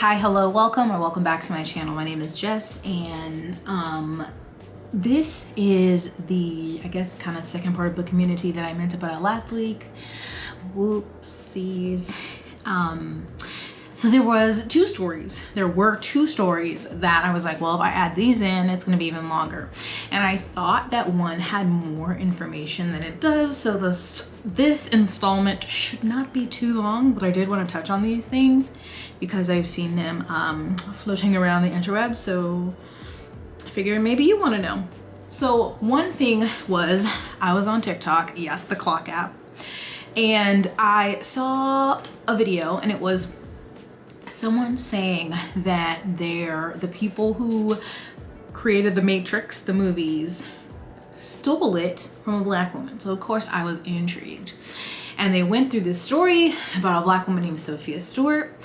hi, hello, welcome, or welcome back to my channel. My name is Jess, and this is the, I guess, kind of second part of Book Community that I meant to put out last week. Whoopsies. So there were two stories that I was like, well, if I add these in, it's going to be even longer. And I thought that one had more information than it does. So this installment should not be too long, but I did want to touch on these things because I've seen them floating around the interwebs. So I figured maybe you want to know. So one thing was, I was on TikTok, yes, the clock app, and I saw a video, and it was someone saying that the people who created The Matrix, the movies, stole it from a black woman. So of course I was intrigued. And they went through this story about a black woman named Sophia Stewart,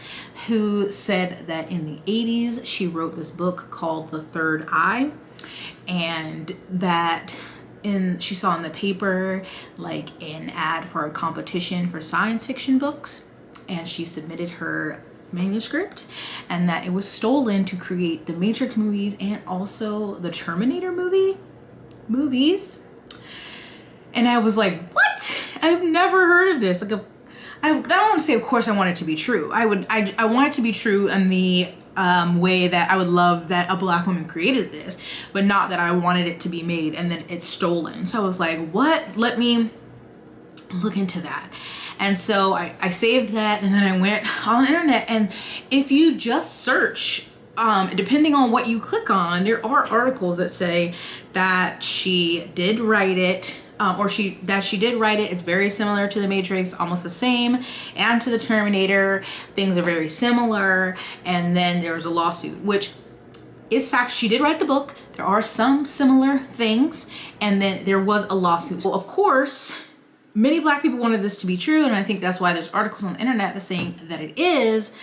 who said that in the 80s she wrote this book called The Third Eye, and that she saw in the paper like an ad for a competition for science fiction books, and she submitted her manuscript, and that it was stolen to create the Matrix movies and also the Terminator movies. And I was like, what? I've never heard of this. Like, I don't want to say, of course, I want it to be true. I want it to be true in the way that I would love that a black woman created this, but not that I wanted it to be made and then it's stolen. So I was like, what? Let me look into that. And so I saved that, and then I went on the internet, and if you just search, depending on what you click on, there are articles that say that she did write it, she did write it. It's very similar to The Matrix, almost the same, and to the Terminator. Things are very similar. And then there was a lawsuit, which is fact. She did write the book. There are some similar things, and then there was a lawsuit. So of course, many black people wanted this to be true, and I think that's why there's articles on the internet that saying that it is,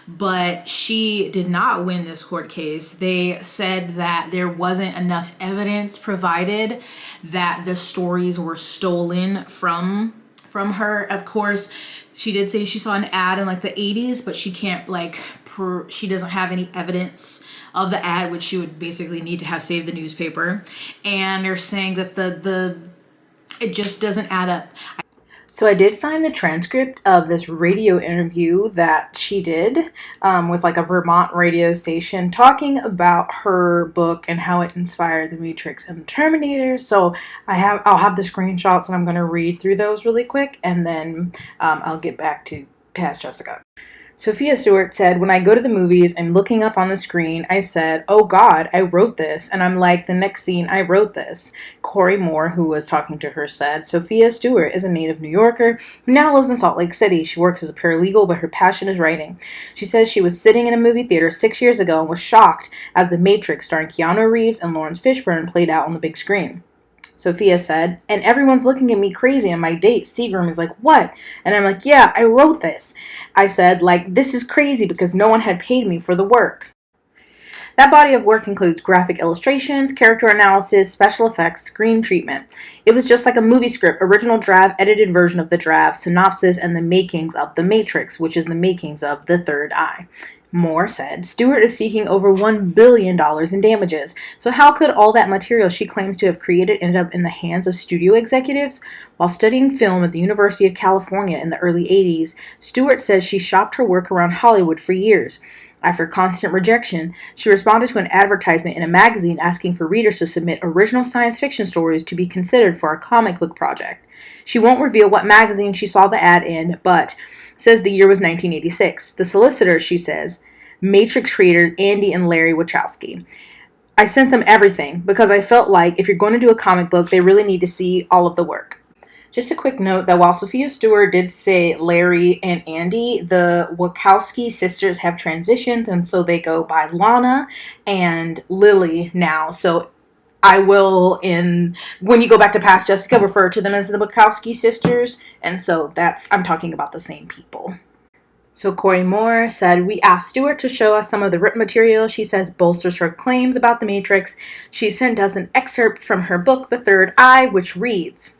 but she did not win this court case. They said that there wasn't enough evidence provided that the stories were stolen from her. Of course, she did say she saw an ad in like the 80s, but she can't she doesn't have any evidence of the ad, which she would basically need to have saved the newspaper. And they're saying that it just doesn't add up. So I did find the transcript of this radio interview that she did with like a Vermont radio station, talking about her book and how it inspired The Matrix and the Terminator. So I'll have the screenshots, and I'm going to read through those really quick, and then I'll get back to Past Jessica. Sophia Stewart said, when I go to the movies, I'm looking up on the screen, I said, oh God, I wrote this. And I'm like, the next scene, I wrote this. Corey Moore, who was talking to her, said, Sophia Stewart is a native New Yorker who now lives in Salt Lake City. She works as a paralegal, but her passion is writing. She says she was sitting in a movie theater 6 years ago and was shocked as The Matrix, starring Keanu Reeves and Lawrence Fishburne, played out on the big screen. Sophia said, and everyone's looking at me crazy, and my date, Seagram, is like, what? And I'm like, yeah, I wrote this. I said, like, this is crazy because no one had paid me for the work. That body of work includes graphic illustrations, character analysis, special effects, screen treatment. It was just like a movie script, original draft, edited version of the draft, synopsis, and the makings of The Matrix, which is the makings of The Third Eye. Moore said, Stewart is seeking over $1 billion in damages. So how could all that material she claims to have created end up in the hands of studio executives? While studying film at the University of California in the early 80s, Stewart says she shopped her work around Hollywood for years. After constant rejection, she responded to an advertisement in a magazine asking for readers to submit original science fiction stories to be considered for a comic book project. She won't reveal what magazine she saw the ad in, but says the year was 1986. The solicitor, she says, Matrix creator Andy and Larry Wachowski. I sent them everything because I felt like if you're going to do a comic book, they really need to see all of the work. Just a quick note that while Sophia Stewart did say Larry and Andy, the Wachowski sisters have transitioned, and so they go by Lana and Lily now. So I will, when you go back to Past Jessica, refer to them as the Wachowski sisters, and so I'm talking about the same people. So Corey Moore said, we asked Stewart to show us some of the written material she says bolsters her claims about The Matrix. She sent us an excerpt from her book, The Third Eye, which reads,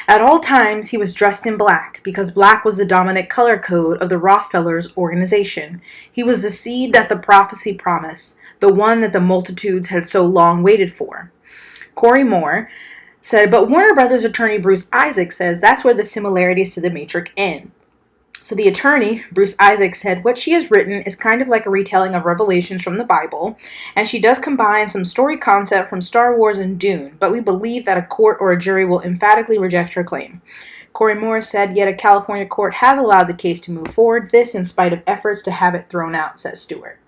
At all times, he was dressed in black, because black was the dominant color code of the Rockefellers organization. He was the seed that the prophecy promised, the one that the multitudes had so long waited for. Corey Moore said, but Warner Brothers attorney Bruce Isaac says that's where the similarities to the Matrix end. So the attorney, Bruce Isaac, said what she has written is kind of like a retelling of revelations from the Bible, and she does combine some story concept from Star Wars and Dune, but we believe that a court or a jury will emphatically reject her claim. Corey Moore said, yet a California court has allowed the case to move forward, this in spite of efforts to have it thrown out, says Stewart.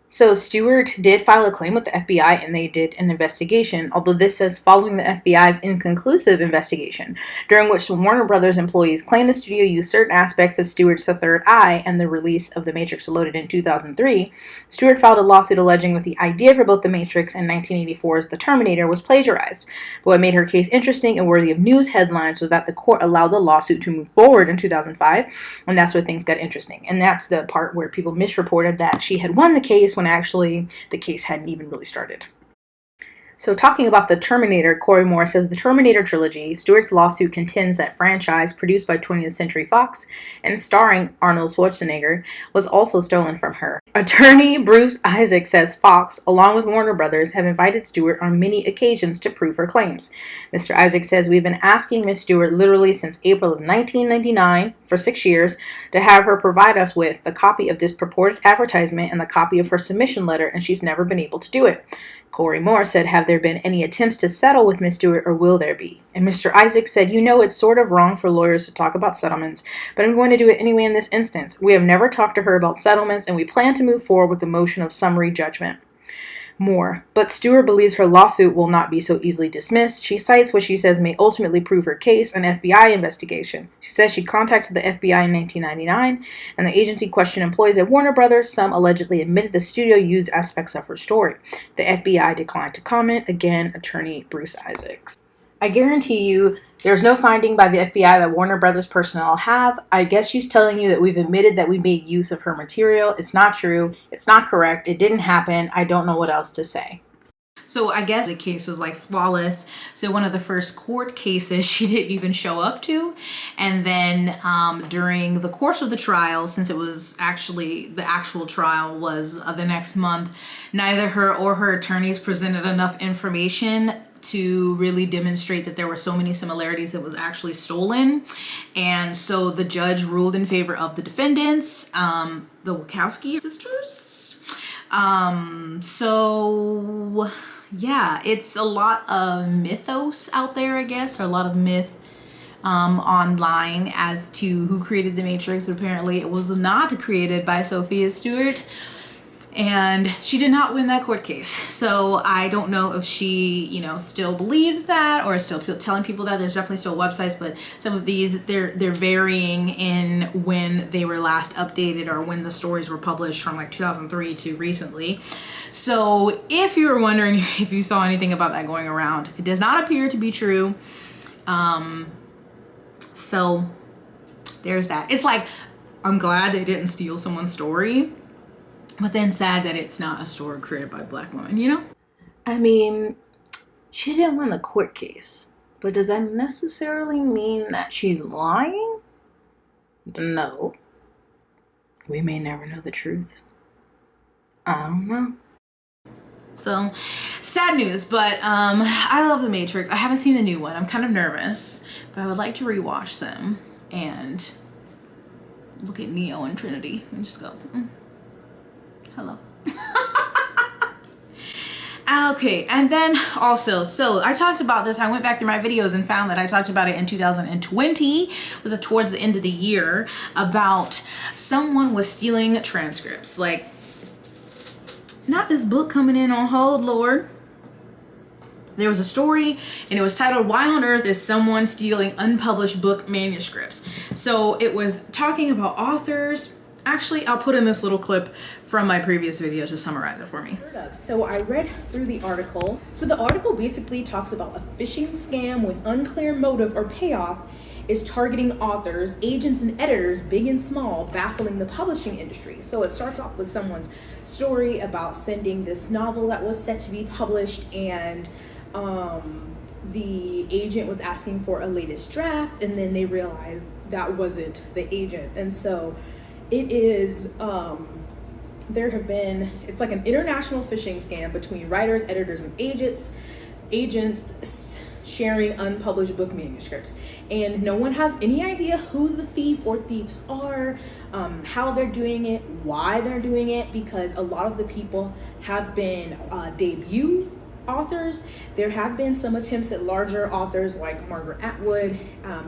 So Stewart did file a claim with the FBI and they did an investigation, although this says following the FBI's inconclusive investigation, during which the Warner Brothers employees claimed the studio used certain aspects of Stewart's The Third Eye and the release of The Matrix Reloaded in 2003, Stewart filed a lawsuit alleging that the idea for both The Matrix and 1984's The Terminator was plagiarized. But what made her case interesting and worthy of news headlines was that the court allowed the lawsuit to move forward in 2005, and that's where things got interesting. And that's the part where people misreported that she had won the case when actually the case hadn't even really started. So talking about The Terminator, Corey Moore says the Terminator trilogy, Stewart's lawsuit contends that franchise produced by 20th Century Fox and starring Arnold Schwarzenegger was also stolen from her. Attorney Bruce Isaac says Fox, along with Warner Brothers, have invited Stewart on many occasions to prove her claims. Mr. Isaac says we've been asking Miss Stewart literally since April of 1999 for 6 years to have her provide us with a copy of this purported advertisement and the copy of her submission letter, and she's never been able to do it. Corey Moore said, have there been any attempts to settle with Miss Stewart, or will there be? And Mr. Isaac said, you know, it's sort of wrong for lawyers to talk about settlements, but I'm going to do it anyway in this instance. We have never talked to her about settlements, and we plan to move forward with the motion of summary judgment. More. But Stewart believes her lawsuit will not be so easily dismissed. She cites what she says may ultimately prove her case, an FBI investigation. She says she contacted the FBI in 1999, and the agency questioned employees at Warner Brothers. Some allegedly admitted the studio used aspects of her story. The FBI declined to comment. Again, attorney Bruce Isaacs. I guarantee you there's no finding by the FBI that Warner Brothers personnel have. I guess she's telling you that we've admitted that we made use of her material. It's not true. It's not correct. It didn't happen. I don't know what else to say. So I guess the case was like flawless. So one of the first court cases she didn't even show up to. And then during the course of the trial, since it was actually the actual trial was the next month, neither her or her attorneys presented enough information to really demonstrate that there were so many similarities that was actually stolen. And so the judge ruled in favor of the defendants, the Wachowski sisters. So yeah, it's a lot of mythos out there, I guess, or a lot of myth online as to who created the Matrix, but apparently it was not created by Sophia Stewart. And she did not win that court case. So I don't know if she, you know, still believes that or is still telling people that. There's definitely still websites, but some of these, they're varying in when they were last updated or when the stories were published from like 2003 to recently. So if you were wondering if you saw anything about that going around, it does not appear to be true. So there's that. It's like, I'm glad they didn't steal someone's story. But then sad that it's not a story created by a black woman, you know? I mean, she didn't win the court case. But does that necessarily mean that she's lying? No. We may never know the truth. I don't know. So, sad news, but I love The Matrix. I haven't seen the new one. I'm kind of nervous, but I would like to rewatch them and look at Neo and Trinity and just go, hello. Okay, and then also, so I talked about this. I went back through my videos and found that I talked about it in 2020. It was towards the end of the year about someone was stealing transcripts. Like, not this book coming in on hold, Lord. There was a story and it was titled, Why on Earth is Someone Stealing Unpublished Book Manuscripts? So it was talking about authors. Actually, I'll put in this little clip from my previous video to summarize it for me. So I read through the article. So the article basically talks about a phishing scam with unclear motive or payoff is targeting authors, agents, and editors, big and small, baffling the publishing industry. So it starts off with someone's story about sending this novel that was set to be published, and the agent was asking for a latest draft, and then they realized that wasn't the agent. And so it is, it's like an international phishing scam between writers, editors, and agents sharing unpublished book manuscripts. And no one has any idea who the thief or thieves are, how they're doing it, why they're doing it, because a lot of the people have been debut authors. There have been some attempts at larger authors like Margaret Atwood,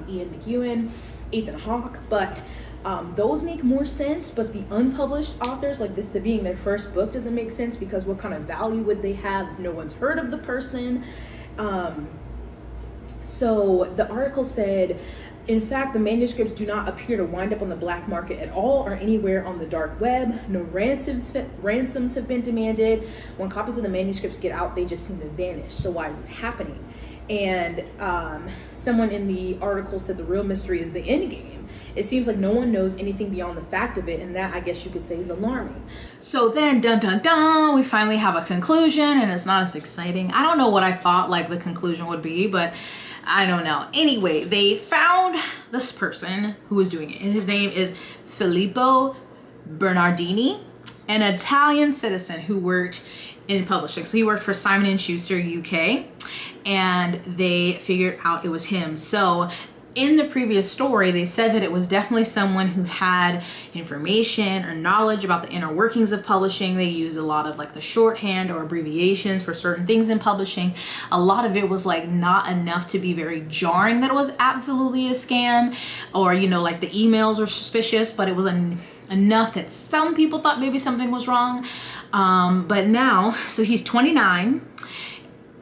Ian McEwan, Ethan Hawke, but those make more sense. But the unpublished authors, like this being their first book, doesn't make sense, because what kind of value would they have if no one's heard of the person? So the article said, in fact, the manuscripts do not appear to wind up on the black market at all or anywhere on the dark web. No ransoms have been demanded. When copies of the manuscripts get out, they just seem to vanish. So why is this happening? And someone in the article said the real mystery is the end game. It seems like no one knows anything beyond the fact of it, and that, I guess you could say, is alarming. So then, dun dun dun, we finally have a conclusion, and it's not as exciting. I don't know what I thought like the conclusion would be, but I don't know. Anyway, they found this person who was doing it, and his name is Filippo Bernardini, an Italian citizen who worked in publishing. So he worked for Simon & Schuster UK, and they figured out it was him. So in the previous story, they said that it was definitely someone who had information or knowledge about the inner workings of publishing. They used a lot of like the shorthand or abbreviations for certain things in publishing. A lot of it was like not enough to be very jarring that it was absolutely a scam, or, you know, like the emails were suspicious, but it was enough that some people thought maybe something was wrong. But now, so he's 29,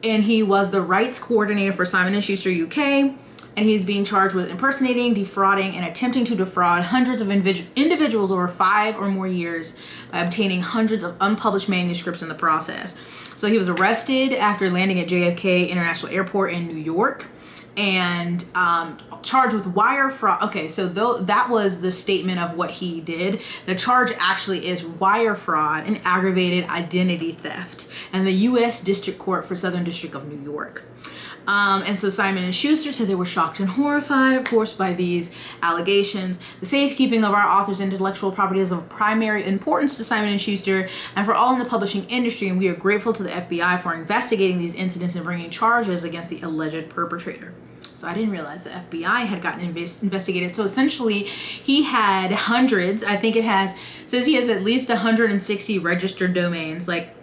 and he was the rights coordinator for Simon & Schuster UK. And he's being charged with impersonating, defrauding, and attempting to defraud hundreds of individuals over 5 or more years by obtaining hundreds of unpublished manuscripts in the process. So he was arrested after landing at JFK International Airport in New York, and charged with wire fraud. Okay, so that was the statement of what he did. The charge actually is wire fraud and aggravated identity theft, and the U.S. District Court for Southern District of New York. And so Simon & Schuster said they were shocked and horrified, of course, by these allegations. The safekeeping of our authors' intellectual property is of primary importance to Simon & Schuster and for all in the publishing industry, and we are grateful to the FBI for investigating these incidents and bringing charges against the alleged perpetrator. So I didn't realize the FBI had gotten investigated. So essentially, he had hundreds, I think says he has at least 160 registered domains, like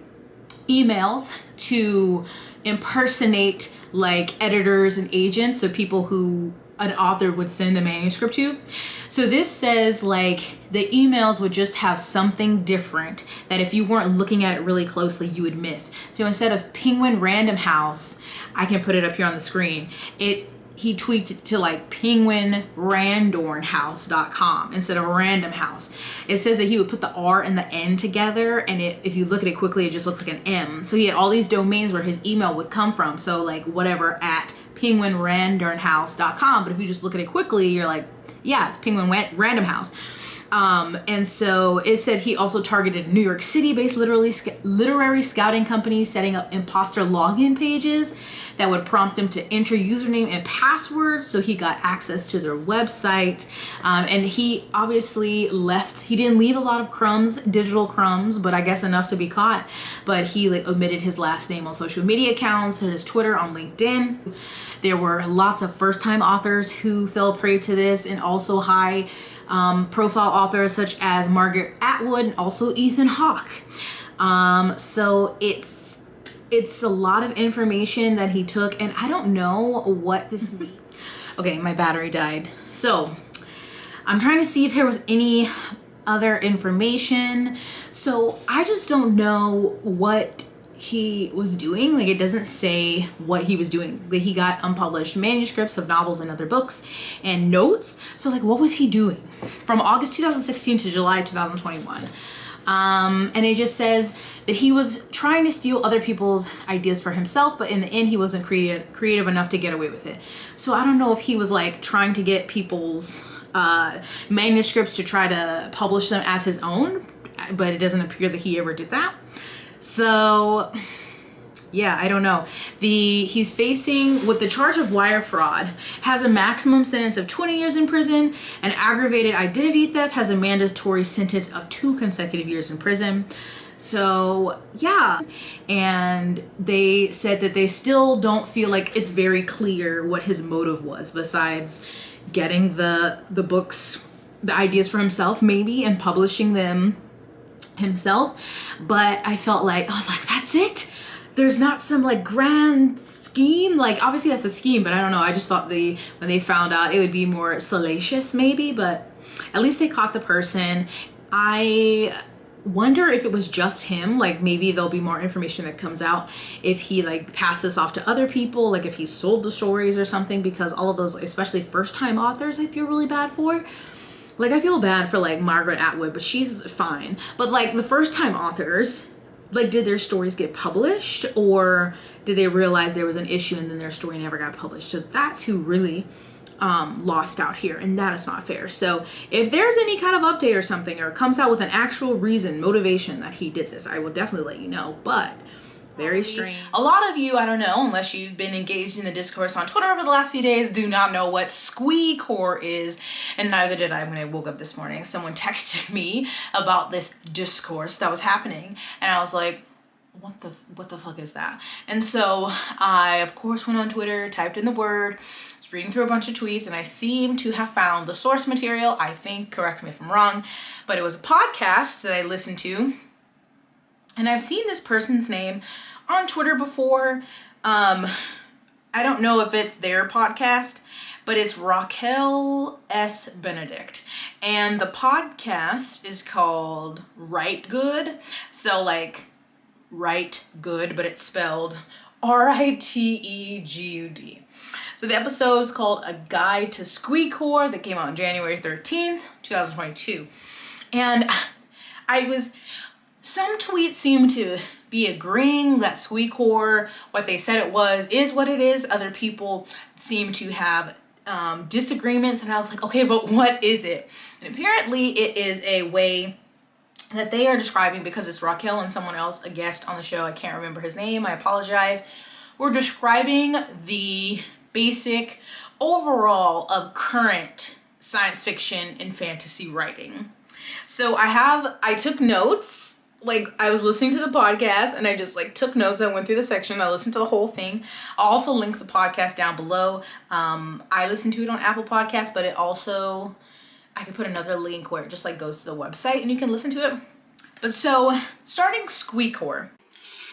emails to impersonate like editors and agents, so people who an author would send a manuscript to. So this says like the emails would just have something different that if you weren't looking at it really closely, you would miss. So instead of Penguin Random House, I can put it up here on the screen, he tweaked it to like penguinrandornhouse.com instead of Random House. It says that he would put the R and the N together, and if you look at it quickly, it just looks like an M. So he had all these domains where his email would come from. So like whatever at penguinrandornhouse.com. But if you just look at it quickly, you're like, yeah, it's Penguin Random House. And so it said he also targeted New York City-based literary scouting companies, setting up imposter login pages that would prompt them to enter username and passwords, so he got access to their website. And he obviously he didn't leave a lot of crumbs, digital crumbs, but I guess enough to be caught. But he like omitted his last name on social media accounts, his Twitter, on LinkedIn. There were lots of first-time authors who fell prey to this, and also high profile authors such as Margaret Atwood and also Ethan Hawke. So it's a lot of information that he took, and I don't know what this means. Okay, my battery died. So I'm trying to see if there was any other information. So I just don't know what he was doing. Like, it doesn't say what he was doing. Like, he got unpublished manuscripts of novels and other books and notes. So like, what was he doing from August 2016 to July 2021? And it just says that he was trying to steal other people's ideas for himself, but in the end he wasn't creative enough to get away with it. So I don't know if he was like trying to get people's manuscripts to try to publish them as his own, but it doesn't appear that he ever did that. So Yeah, I don't know. He's facing, with the charge of wire fraud, has a maximum sentence of 20 years in prison, and aggravated identity theft has a mandatory sentence of 2 consecutive years in prison. So, yeah. And they said that they still don't feel like it's very clear what his motive was, besides getting the books, the ideas for himself, maybe, and publishing them himself. But I felt like, I was like, that's it? There's not some like grand scheme? Like, obviously that's a scheme, but I don't know. I just thought when they found out, it would be more salacious maybe, but at least they caught the person. I wonder if it was just him. Like, maybe there'll be more information that comes out if he like passed this off to other people, like if he sold the stories or something, because all of those, especially first time authors, I feel really bad for. Like, I feel bad for like Margaret Atwood, but she's fine. But like the first time authors, like, did their stories get published, or did they realize there was an issue and then their story never got published? So that's who really lost out here, and that is not fair. So if there's any kind of update or something, or comes out with an actual reason, motivation that he did this, I will definitely let you know. But very strange. A lot of you, I don't know, unless you've been engaged in the discourse on Twitter over the last few days, do not know what Squeecore is, and neither did I when I woke up this morning. Someone texted me about this discourse that was happening, and I was like, what the fuck is that? And so I, of course, went on Twitter, typed in the word, was reading through a bunch of tweets, and I seem to have found the source material. I think, correct me if I'm wrong, but it was a podcast that I listened to, and I've seen this person's name on Twitter before. I don't know if it's their podcast, but it's Raquel S. Benedict. And the podcast is called Write Good. So like Write Good, but it's spelled Ritegud. So the episode is called A Guide to Squeecore, that came out on January 13th, 2022. And some tweets seem to be agreeing that Squeecore, what they said it was, is what it is. Other people seem to have disagreements, and I was like, okay, but what is it? And apparently it is a way that they are describing, because it's Raquel and someone else, a guest on the show, I can't remember his name, I apologize. We're describing the basic overall of current science fiction and fantasy writing. So I took notes. Like, I was listening to the podcast and I just like took notes. I went through the section. I listened to the whole thing. I'll also link the podcast down below. I listened to it on Apple Podcasts, but it also, I could put another link where it just like goes to the website and you can listen to it. But so, starting Squeecore.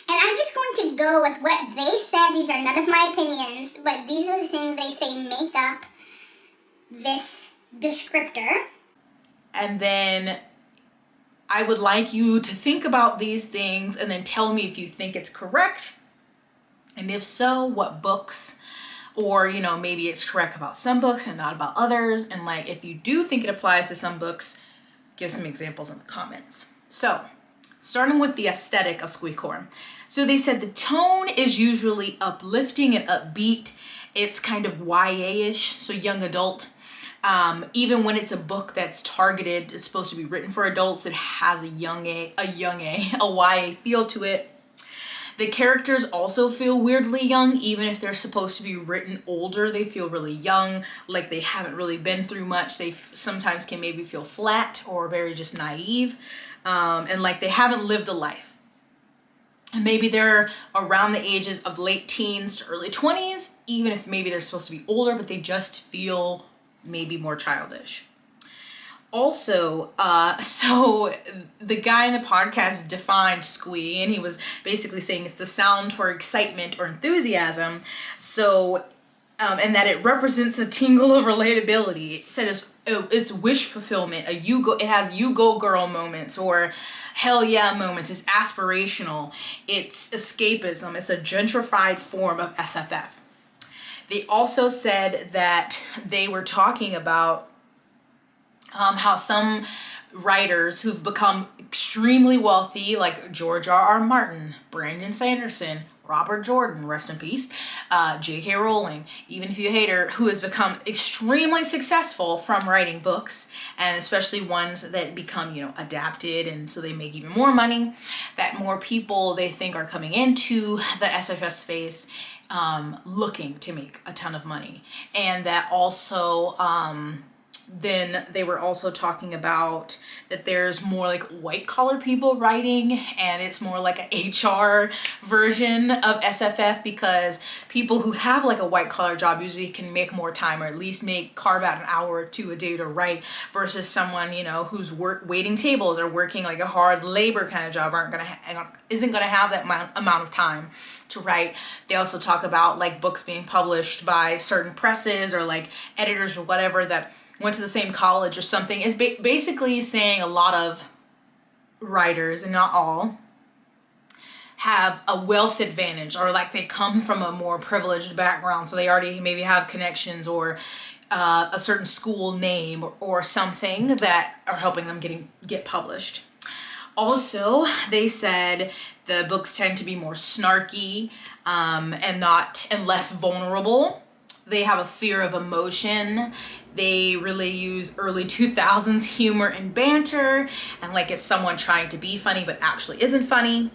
And I'm just going to go with what they said. These are none of my opinions, but these are the things they say make up this descriptor. And then I would like you to think about these things and then tell me if you think it's correct. And if so, what books, or, you know, maybe it's correct about some books and not about others. And like, if you do think it applies to some books, give some examples in the comments. So, starting with the aesthetic of Squeecore. So they said the tone is usually uplifting and upbeat. It's kind of YA-ish, so young adult. Even when it's a book that's targeted, it's supposed to be written for adults, it has a YA feel to it. The characters also feel weirdly young, even if they're supposed to be written older, they feel really young, like they haven't really been through much. They sometimes can maybe feel flat or very just naive, and like they haven't lived a life. And maybe they're around the ages of late teens to early 20s, even if maybe they're supposed to be older, but they just feel maybe more childish. Also, so the guy in the podcast defined squee, and he was basically saying it's the sound for excitement or enthusiasm. So, and that it represents a tingle of relatability. It said it's wish fulfillment. It has you go girl moments, or hell yeah moments. It's aspirational. It's escapism. It's a gentrified form of SFF. They also said that they were talking about how some writers who've become extremely wealthy, like George R.R. Martin, Brandon Sanderson, Robert Jordan, rest in peace, J.K. Rowling, even if you hate her, who has become extremely successful from writing books, and especially ones that become, adapted, and so they make even more money, that more people they think are coming into the SFS space looking to make a ton of money. And that also, then they were also talking about that there's more like white collar people writing, and it's more like an HR version of SFF, because people who have like a white collar job usually can make more time, or at least carve out an hour or two a day to write, versus someone, who's waiting tables or working like a hard labor kind of job isn't gonna have that amount of time to write. They also talk about like books being published by certain presses or like editors or whatever that went to the same college or something. Is basically saying a lot of writers, and not all, have a wealth advantage, or like they come from a more privileged background, so they already maybe have connections or a certain school name or something that are helping them get published. Also, they said the books tend to be more snarky and less vulnerable. They have a fear of emotion. They really use early 2000s humor and banter, and like it's someone trying to be funny but actually isn't funny.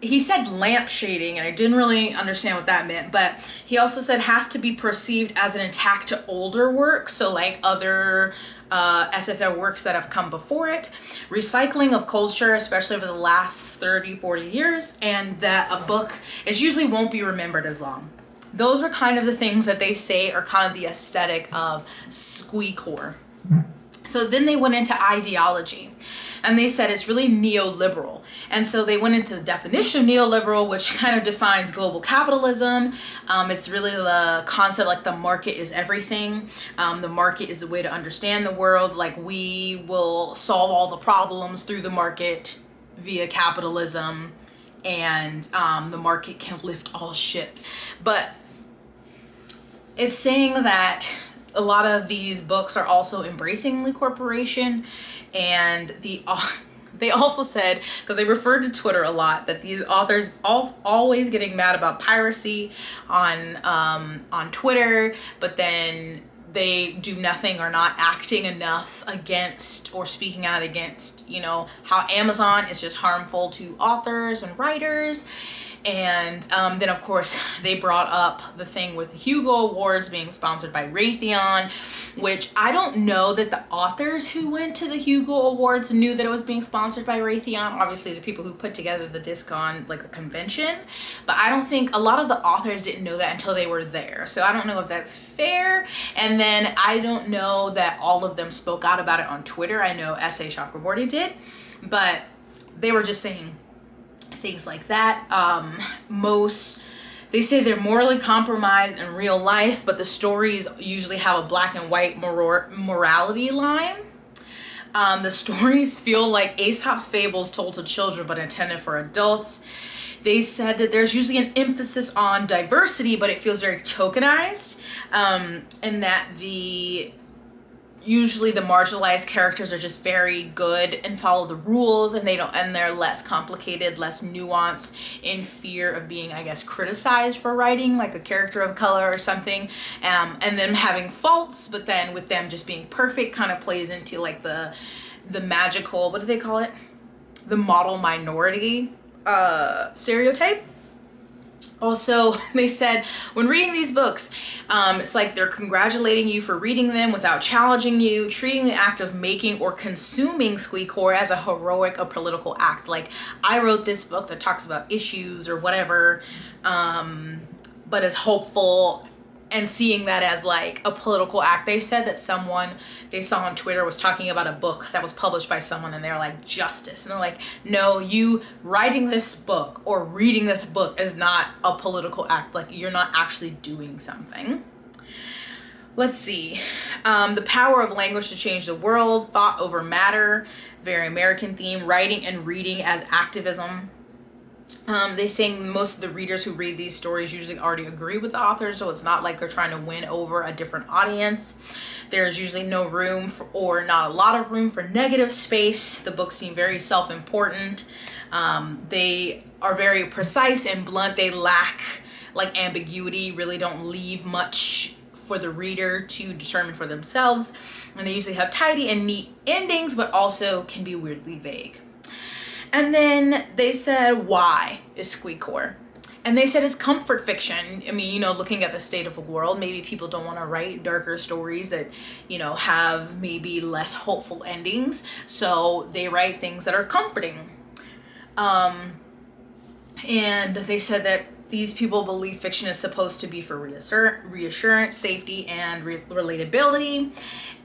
He said lamp shading, and I didn't really understand what that meant, but he also said has to be perceived as an attack to older work, so like other SFL works that have come before it, recycling of culture, especially over the last 30-40 years, and that a book usually won't be remembered as long. Those are kind of the things that they say are kind of the aesthetic of Squeecore. So then they went into ideology, and they said it's really neoliberal. And so they went into the definition of neoliberal, which kind of defines global capitalism. It's really the concept like the market is everything. The market is the way to understand the world. Like we will solve all the problems through the market via capitalism, and the market can lift all ships. But it's saying that a lot of these books are also embracing the corporation, and they also said, because they referred to Twitter a lot, that these authors always getting mad about piracy on Twitter, but then they do nothing or not acting enough against or speaking out against, how Amazon is just harmful to authors and writers. And then of course they brought up the thing with the Hugo Awards being sponsored by Raytheon, which I don't know that the authors who went to the Hugo Awards knew that it was being sponsored by Raytheon. Obviously the people who put together the discon, like the convention, but I don't think a lot of the authors didn't know that until they were there. So I don't know if that's fair. And then I don't know that all of them spoke out about it on Twitter. I know S.A. Chakraborty did, but they were just saying things like that. They say they're morally compromised in real life, but the stories usually have a black and white morality line. The stories feel like Aesop's fables told to children but intended for adults. They said that there's usually an emphasis on diversity, but it feels very tokenized, and that usually the marginalized characters are just very good and follow the rules, and they're less complicated, less nuanced, in fear of being, I guess, criticized for writing like a character of color or something, and them having faults, but then with them just being perfect kind of plays into like the magical, what do they call it? The model minority stereotype. Also, they said, when reading these books, it's like they're congratulating you for reading them without challenging you, treating the act of making or consuming Squeecore as a heroic or political act. Like, I wrote this book that talks about issues or whatever, but is hopeful, and seeing that as like a political act. They said that someone they saw on Twitter was talking about a book that was published by someone, and they're like, justice. And they're like, no, you writing this book or reading this book is not a political act. Like, you're not actually doing something. Let's see. The power of language to change the world, thought over matter, very American theme, writing and reading as activism. They say most of the readers who read these stories usually already agree with the authors, so it's not like they're trying to win over a different audience. There's usually no room or not a lot of room for negative space. The books seem very self-important. They are very precise and blunt. They lack like ambiguity, really don't leave much for the reader to determine for themselves. And they usually have tidy and neat endings, but also can be weirdly vague. And then they said, why is Squeecore? And they said it's comfort fiction. I mean, you know, looking at the state of the world, maybe people don't want to write darker stories that, you know, have maybe less hopeful endings. So they write things that are comforting. And they said that these people believe fiction is supposed to be for reassurance, safety, and relatability.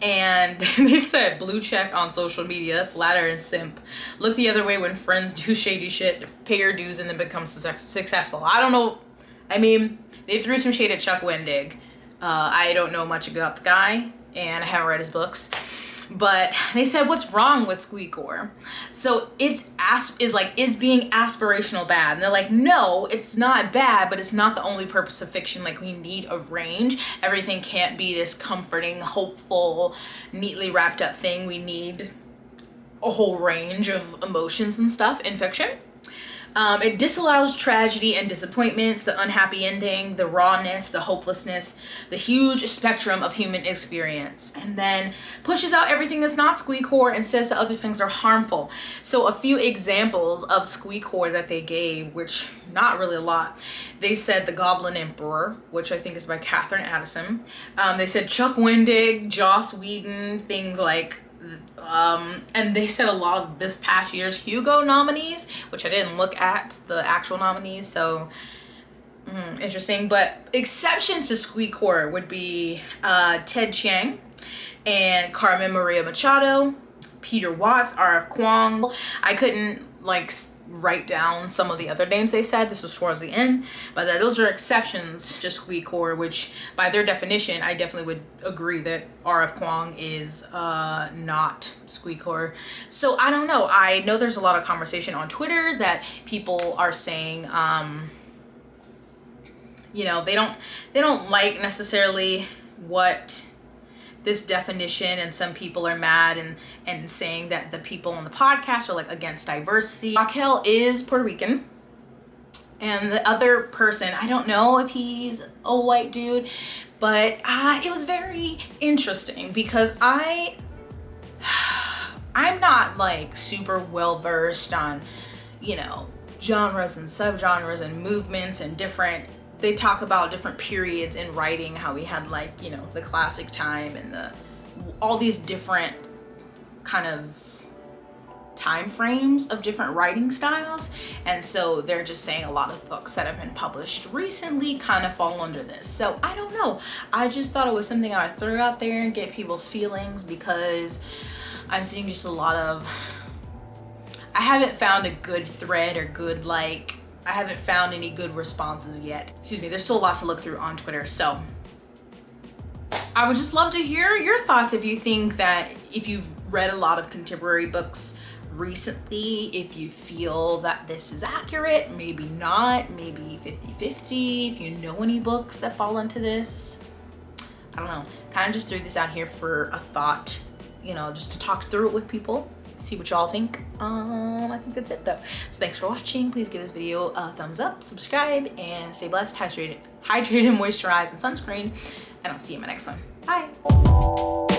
And they said, blue check on social media, flatter and simp. Look the other way when friends do shady shit, pay your dues, and then become successful. I don't know. I mean, they threw some shade at Chuck Wendig. I don't know much about the guy, and I haven't read his books. But they said, what's wrong with Squeecore? So is being aspirational bad? And they're like, no, it's not bad, but it's not the only purpose of fiction. Like, we need a range. Everything can't be this comforting, hopeful, neatly wrapped up thing. We need a whole range of emotions and stuff in fiction. It disallows tragedy and disappointments, the unhappy ending, the rawness, the hopelessness, the huge spectrum of human experience, and then pushes out everything that's not Squeecore and says that other things are harmful. So a few examples of Squeecore that they gave, which not really a lot. They said The Goblin Emperor, which I think is by Catherine Addison. They said Chuck Wendig, Joss Whedon, things like and they said a lot of this past year's Hugo nominees, which I didn't look at the actual nominees, so interesting. But exceptions to Squeecore would be Ted Chiang and Carmen Maria Machado, Peter Watts, R.F. Kuang. I couldn't like write down some of the other names they said. This was towards the end, but those are exceptions to Squeecore, which by their definition, I definitely would agree that R.F. Kuang is not Squeecore. So I don't know. I know there's a lot of conversation on Twitter that people are saying, you know, they don't like necessarily what this definition, and some people are mad and saying that the people on the podcast are like against diversity. Raquel is Puerto Rican, and the other person, I don't know if he's a white dude, but it was very interesting because I'm not like super well versed on, you know, genres and subgenres and movements and different. They talk about different periods in writing, how we had like, you know, the classic time and all these different kind of time frames of different writing styles. And so they're just saying a lot of books that have been published recently kind of fall under this. So I don't know. I just thought it was something I would throw out there and get people's feelings, because I'm seeing just a lot of, I haven't found a good thread or good like, I haven't found any good responses yet. Excuse me, there's still lots to look through on Twitter. So I would just love to hear your thoughts if you think that, if you've read a lot of contemporary books recently, if you feel that this is accurate, maybe not, maybe 50-50, if you know any books that fall into this. I don't know, kind of just threw this out here for a thought, you know, just to talk through it with people. See what y'all think. I think that's it though. So thanks for watching. Please give this video a thumbs up, subscribe, and stay blessed, hydrated, moisturized, and sunscreen. And I'll see you in my next one. Bye.